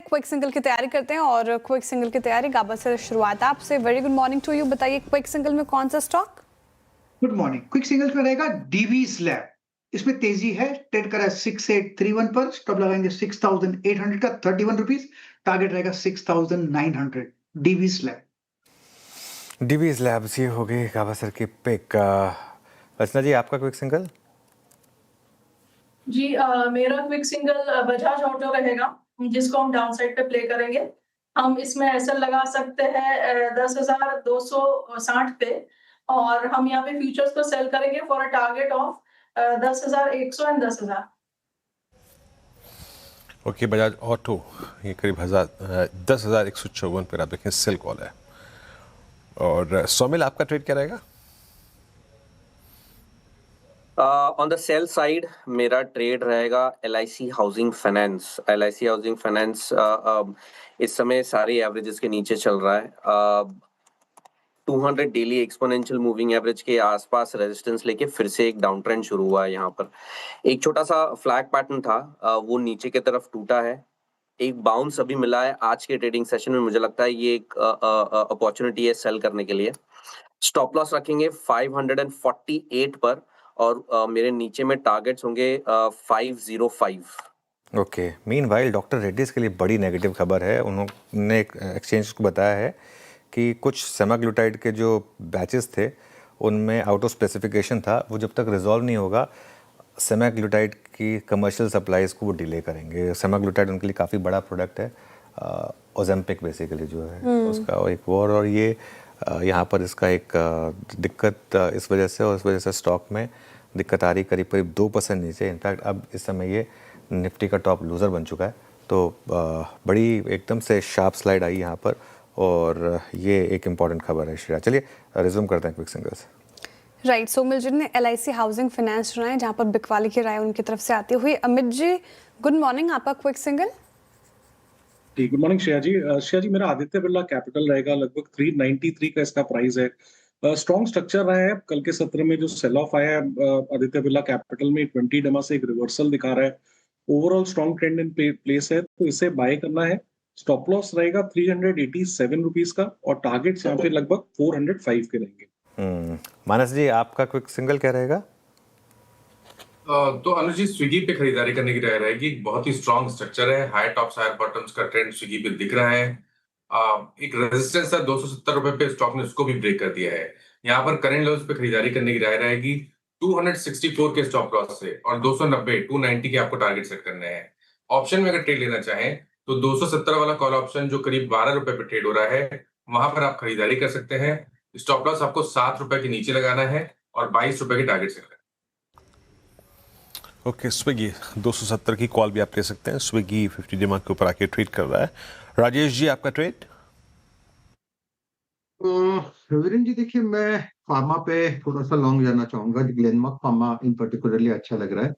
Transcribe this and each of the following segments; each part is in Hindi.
क्विक सिंगल की तैयारी करते हैं और क्विक सिंगल की तैयारी गाबा से शुरुआत आपसे। Very good morning to you. बताइए क्विक सिंगल में कौन सा स्टॉक? Good morning. क्विक सिंगल्स में रहेगा डीवी स्लैब। इसमें तेजी है, ट्रेड करा 6831 पर, स्टॉप लगाएंगे 6800 का 31 रुपीज, टारगेट रहेगा 6900। DV slab. डीवी स्लैब्स ये हो गई गाबा सर की पिक। रचना जी आपका क्विक सिंगल? जी मेरा क्विक सिंगल बजाज ऑटो रहेगा, जिसको हम डाउन साइड पे प्ले करेंगे। हम इसमें ऐसा लगा सकते हैं 10,260 पे, और हम यहाँ पे फ्यूचर्स को सेल करेंगे for a target of 10,100 and 10,000। Okay, Bajaj auto ये करीब 10,154 पर आप देखें सेल कॉल है। और सोमिल आपका ट्रेड क्या रहेगा? ऑन द सेल साइड मेरा ट्रेड रहेगा LIC housing finance. LIC housing finance इस समय सारे एवरेजेस के नीचे चल रहा है। 200 डेली एक्सपोनेंशियल मूविंग एवरेज के आसपास रेजिस्टेंस लेके फिर से एक डाउन ट्रेंड शुरू हुआ है। यहाँ पर एक छोटा सा फ्लैग पैटर्न था, वो नीचे की तरफ टूटा है। एक बाउंस अभी मिला है आज के ट्रेडिंग सेशन में। मुझे लगता है ये एक अपॉर्चुनिटी है सेल करने के लिए। स्टॉप लॉस रखेंगे 548 पर, और मेरे नीचे में टारगेट्स होंगे 505। ओके, मीनवाइल डॉक्टर रेड्डीज के लिए बड़ी नेगेटिव खबर है। उन्होंने एक्सचेंज को बताया है कि कुछ सेमाग्लूटाइड के जो बैचेस थे उनमें आउट ऑफ स्पेसिफिकेशन था। वो जब तक रिजॉल्व नहीं होगा सेमाग्लूटाइड की कमर्शियल सप्लाईज को वो डिले करेंगे। सेमाग्लूटाइड उनके लिए काफ़ी बड़ा प्रोडक्ट है, ओजेम्पिक बेसिकली जो है उसका एक वो। और ये यहाँ पर इसका एक दिक्कत इस वजह से, और इस वजह से स्टॉक में दिक्कत आ रही करीब करीब 2% नीचे। इनफैक्ट अब इस समय ये निफ्टी का टॉप लूज़र बन चुका है। तो बड़ी एकदम से शार्प स्लाइड आई यहाँ पर, और ये एक इम्पॉर्टेंट खबर है। श्रेया, चलिए रिज्यूम करते हैं क्विक सिंगल्स। राइट, सोमिल जी ने LIC हाउसिंग फाइनेंस चुना है, जहाँ पर बिकवाली की राय उनकी तरफ से आती हुई। अमित जी गुड मॉर्निंग, आपका quick single? Good morning Shreya ji. Shreya ji, मेरा आदित्य बिरला कैपिटल रहेगा, लगभग 393 का इसका प्राइस है। स्ट्रॉन्ग स्ट्रक्चर रहा है। कल के सत्र में जो सेल ऑफ आया है आदित्य बिरला कैपिटल में 20 डमा से एक रिवर्सल दिखा रहा है। Overall strong trend in place है, तो इसे बाय करना है। स्टॉप लॉस रहेगा 387 रुपीज का, और टारगेट्स यहाँ पे लगभग 405 के रहेंगे। मानस जी आपका क्विक सिंगल क्या रहेगा? तो अनुज जी, स्विगी पे खरीदारी करने की राय रहेगी। बहुत ही स्ट्रॉन्ग स्ट्रक्चर है, हाई टॉप्स हायर बॉटम्स का ट्रेंड स्विगी पे दिख रहा है। एक रेजिस्टेंस था 270 रुपए पे, स्टॉक ने उसको भी ब्रेक कर दिया है। यहाँ पर करंट लेवल्स पे खरीदारी करने की राय रहेगी। 264 के स्टॉप लॉस से और 290 290 के आपको टारगेट सेट करने हैं। ऑप्शन में अगर ट्रेड लेना चाहें तो 270 वाला कॉल ऑप्शन जो करीब 12 रुपए पे ट्रेड हो रहा है, वहां पर आप खरीदारी कर सकते हैं। स्टॉप लॉस आपको 7 रुपए के नीचे लगाना है और 22 रुपए के टारगेट सेट करना है। ओके, स्विगी 270 की कॉल भी आप ले सकते हैं। स्विगी 50 डिमांड के ऊपर आके ट्रेड कर रहा है। राजेश जी आपका ट्रेड? वीरेंद्र जी देखिए, मैं फार्मा पे थोड़ा सा लॉन्ग जाना चाहूंगा। ग्लेनमार्क फार्मा इन पर्टिकुलरली अच्छा लग रहा है।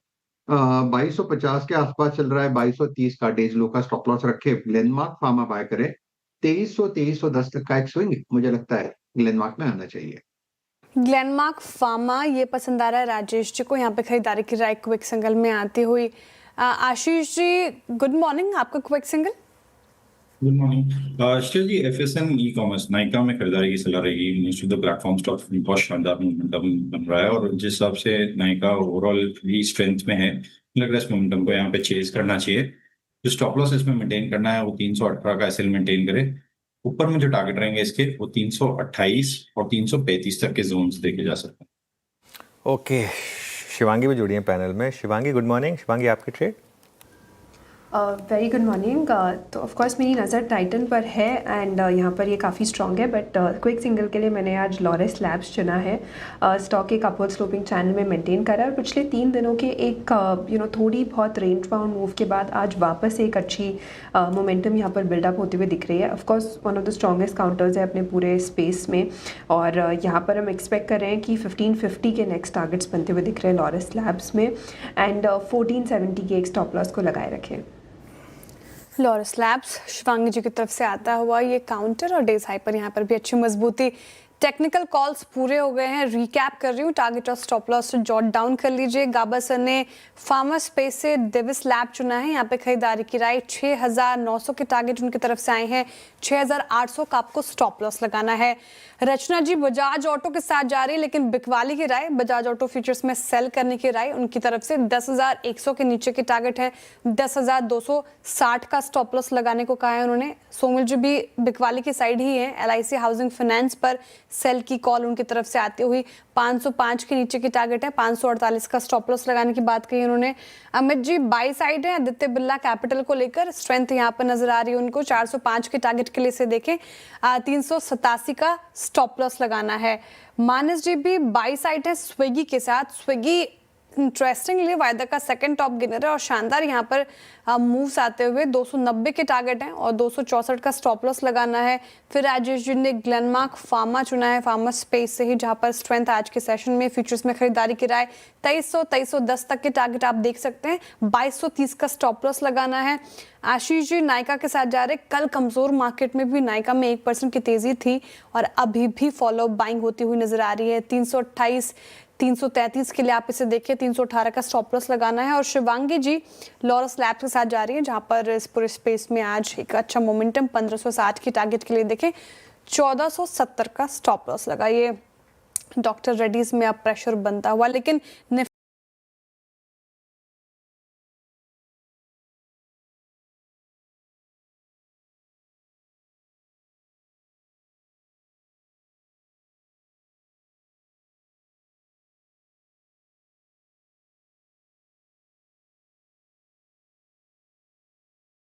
2250 के आसपास चल रहा है। 2230 का डेज लो का स्टॉप लॉस रखे, ग्लेनमार्क फार्मा बाय करें। 2310 तक का एक स्विंग मुझे लगता है ग्लेनमार्क में आना चाहिए। ग्लेनमार्क फार्मा ये पसंद आ रहा है राजेश जी को, यहाँ पे खरीदारी की राय क्विक सिंगल में आती हुई। आशीष जी गुड मॉर्निंग, आपका quick single? Good morning Shreya ji. FSN e-commerce Nykaa में खरीदारी की सलाह रहेगी। Most of the platform stock बहुत शानदार मोमेंटम बन रहा है, और जिस हिसाब से नायका ओवरऑल भी स्ट्रेंथ में है, लग रहा है इस मोमेंटम को यहाँ पे चेज करना चाहिए। जो स्टॉप लॉस इसमें मेंटेन करना है वो 318 का SL मेंटेन करे। ऊपर में जो टारगेट रहेंगे इसके वो 328 और 335 तक के जोन्स देखे जा सकते हैं। ओके, शिवांगी भी जुड़ी है पैनल में। Shivangi good morning. शिवांगी आपकी ट्रेड? Very good morning. तो ऑफ कोर्स मेरी नज़र टाइटन पर है, एंड यहाँ पर ये काफ़ी स्ट्रॉन्ग है, बट क्विक सिंगल के लिए मैंने आज लॉरस लैब्स चुना है। स्टॉक एक अपवर्ड स्लोपिंग चैनल में मेंटेन करा है, और पिछले 3 दिनों के एक थोड़ी बहुत रेंज बाउंड मूव के बाद आज वापस एक अच्छी मोमेंटम यहाँ पर बिल्डअप होते हुए दिख रही है। Of course one of the strongest counters है अपने पूरे स्पेस में, और यहाँ पर हम एक्सपेक्ट कर रहे हैं कि 1550 के नेक्स्ट टारगेट्स बनते हुए दिख रहे हैं लॉरस लैब्स में, एंड 1470 के एक स्टॉप लॉस को लगाए रखें। लॉरस लैब्स शिवांगी जी की तरफ से आता हुआ ये काउंटर, और डेज हाई पर यहाँ पर भी अच्छी मजबूती टेक्निकल कॉल्स पूरे हो गए हैं, रिकैप कर रही हूँ, टारगेट और स्टॉप लॉस जॉट डाउन कर लीजिए। गाबा सर ने फार्मा स्पेस से डेविस लैब चुना है, यहाँ पे खरीदारी की राय 6,900 के टारगेट उनकी तरफ से आए हैं, 6,800 का आपको स्टॉप लॉस लगाना है। रचना जी बजाज ऑटो के साथ जा रही है, लेकिन बिकवाली की राय, बजाज ऑटो फ्यूचर्स में सेल करने की राय उनकी तरफ से 10,100 के नीचे के टारगेट है, 10,260 का स्टॉप लॉस लगाने को कहा है उन्होंने। सोमिल जी भी बिकवाली की साइड ही है, LIC हाउसिंग फाइनेंस पर सेल की कॉल उनकी तरफ से आती हुई 505 के नीचे की टारगेट है, 548 का स्टॉप लॉस लगाने की बात कही उन्होंने। अमित जी बाई साइड है, आदित्य बिरला कैपिटल को लेकर स्ट्रेंथ यहाँ पर नजर आ रही है उनको, 405 के टारगेट के लिए से देखें 387 का स्टॉप लॉस लगाना है। मानस जी भी बाई साइड है स्विगी के साथ, स्विगी इंटरेस्टिंगली वायदा का सेकंड टॉप गेनर है और शानदार यहाँ पर मूव्स आते हुए 290 के टारगेट हैं और 264 का स्टॉप लॉस लगाना है। फिर राजेश जी ने ग्लेनमार्क फार्मा चुना है, फार्मा स्पेस से ही, जहाँ पर स्ट्रेंथ आज के सेशन में फ्यूचर्स में खरीदारी की राय 2300-2310 तक के टारगेट आप देख सकते हैं, 2230 का स्टॉप लॉस लगाना है। आशीष जी नायका के साथ जा रहे, कल कमजोर मार्केट में भी नायका में 1% की तेजी थी और अभी भी फॉलो बाइंग होती हुई नजर आ रही है, 328 333 के लिए आप इसे देखिए, 318 का स्टॉप लॉस लगाना है। और शिवांगी जी लॉरस लैब्स के साथ जा रही है, जहां पर इस पूरे स्पेस में आज एक अच्छा मोमेंटम, 1560 की टारगेट के लिए देखें 1470 का स्टॉप लॉस लगाइए। डॉक्टर रेड्डीज में अब प्रेशर बनता हुआ, लेकिन